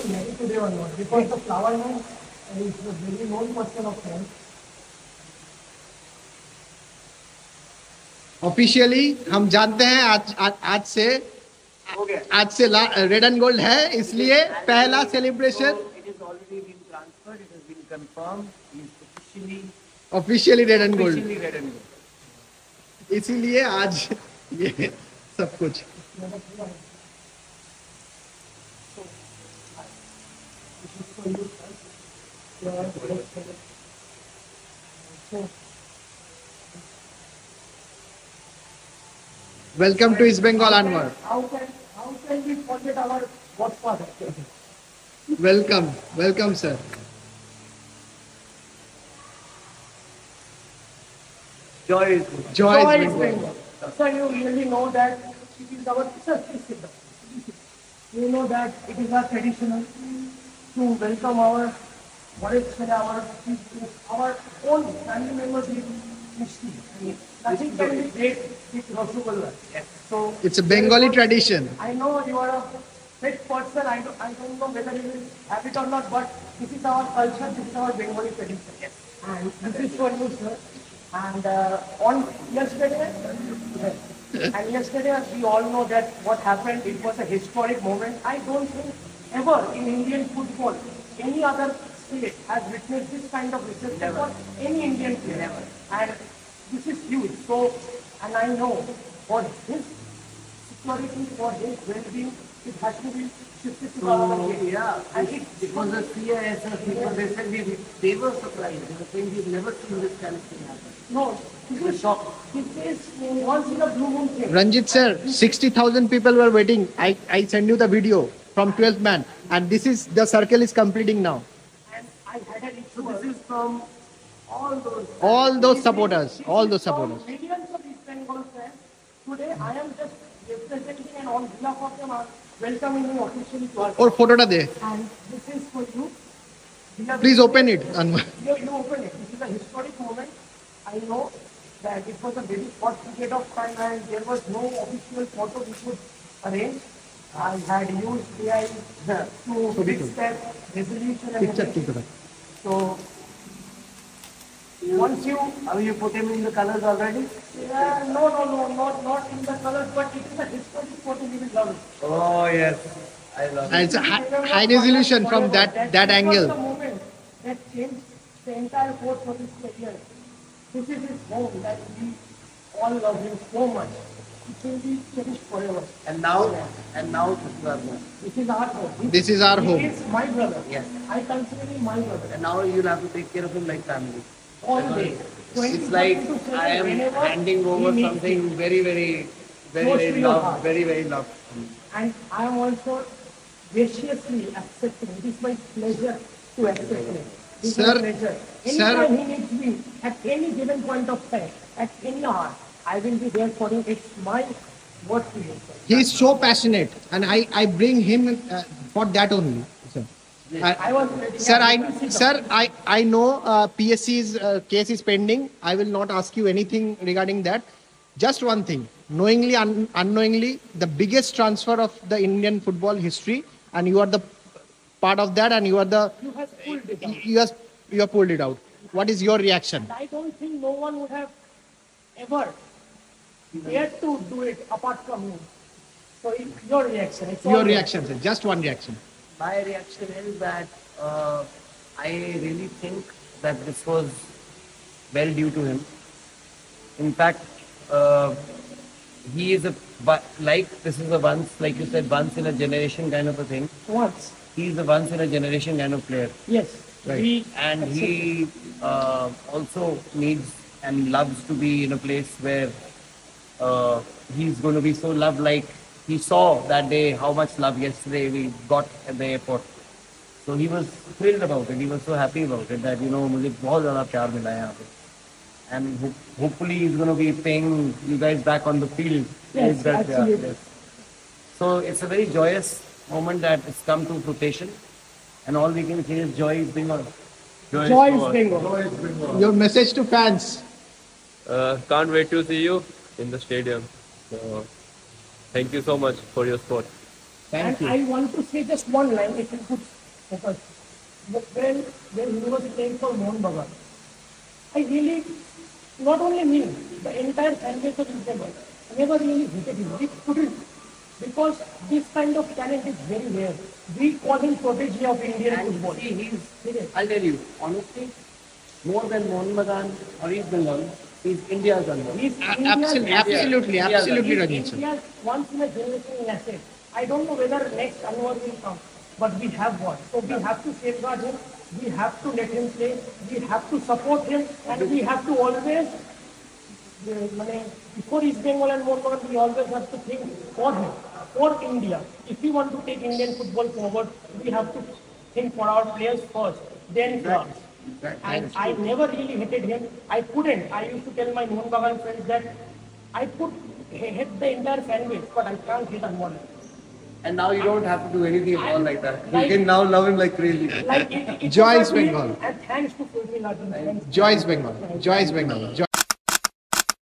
married today or not? Because the flower man is a very known person of France. Officially हम जानते हैं आज से red and gold है, इसलिए पहला celebration officially red and gold, इसीलिए आज ये सब कुछ। Welcome to East Bengal, Anwar. How can we forget our godfather? Welcome, sir. Joy is Bengal. Sir, you really know that it is our you know that it is our traditional to welcome our own family members with Mishti. Nothing can be great with Rasgulla. So it's a Bengali tradition. I know you are a fit person. I don't know whether you will have it or not, but this is our culture. This is our Bengali tradition. Yes. And this is for you, sir. And on yesterday, we all know that what happened. It was a historic moment. I don't think ever in Indian football any other state has witnessed this kind of reception for any Indian player. And this is huge. So, and I know for his security, for his well-being, it has to be shifted to Bangladesh. Yeah, and it was a CISF people. They said they were surprised. They were saying we've never seen this kind of thing happen. No, this is shock. This is once in a blue moon thing. Ranjit sir, 60,000 people were waiting. I send you the video from 12th man, and this is the circle is completing now. And I had an issue. So this is from all those supporters. Millions of East Bengal fans. Today I am just representing and on behalf of them are welcoming you officially to our. और फोटोटा दे. And this is for you. Please open it, Anwar. You open it. This is a historic moment. I know that it was a very short period of time and there was no official photo we could arrange. I had used AI to fix that resolution and everything. So once you put him in the colors already? Yeah, no, not in the colors, but it is a historic photo. You will love it. Oh yes, I love it. It's a high resolution from that angle. Was the moment that changed the entire course of his career. This is his home that we all love him so much. It will be cherished forever. And now this is our home. This is our home. He is my brother. Yes. I consider him my brother. And now you'll have to take care of him like family. All day. It's like I am handing over something very loved, very loved. And I am also graciously accepting. It is my pleasure to accept him. Sir, anytime he needs me, at any given point of time, at any hour, I will be there for him. It's my word to him. He is so passionate, and I bring him for that only. Sir, I know PSC's case is pending. I will not ask you anything regarding that. Just one thing, knowingly, unknowingly, the biggest transfer of the Indian football history, and you are the part of that, and you have pulled it out. You have pulled it out. What is your reaction? And I don't think no one would have ever dared to do it apart from you. So your reaction. Your reaction, sir. Just one reaction. My reaction is that I really think that this was well due to him. In fact, he is this is a once, like you said, once in a generation kind of a thing. Once. He is a once in a generation kind of player. Yes. Right. He also needs and loves to be in a place where he's going to be so loved. Like he saw that day how much love yesterday we got at the airport. So he was thrilled about it. He was so happy about it that, मुझे बहुत ज़्यादा प्यार मिला है यहाँ पे. And hopefully he's going to be paying you guys back on the field. Yes, absolutely. Yes. So it's a very joyous moment that it's come to fruition. And all we can say is joy is Bengal. Joy is Bengal. Your message to fans. Can't wait to see you in the stadium. So, thank you so much for your support. Thank you. I want to say just one line, if you could Because when he was playing for Mohun Bagan, I really, not only me, the entire fan base of East Bengal, never really hated him. We couldn't, because this kind of talent is very rare. We call him protege of Indian And football. see, Serious. I'll tell you, honestly, more than Mohun Bagan or East Bengal, he's India's under. He's Absolutely, Ranjit sir. India's once in a generation asset. I don't know whether next Anwar will come, but we have one. So we have to safeguard him. We have to let him play. We have to support him, and we have to always, before East Bengal and Mohun Bagan, we always have to think for him, for India. If we want to take Indian football forward, we have to think for our players first, then for us. And I never really hated him. I couldn't. I used to tell my Mohun Bagan friends that I could hate the entire fan base, but I can't hate Anwar. And now you don't have to do anything at all like that. Like- You can now love him like crazy. Like it Joy was is a dream, Bengal. and thanks to Fulfil Arjun. Joy is Bengal. Joy is Bengal. Joy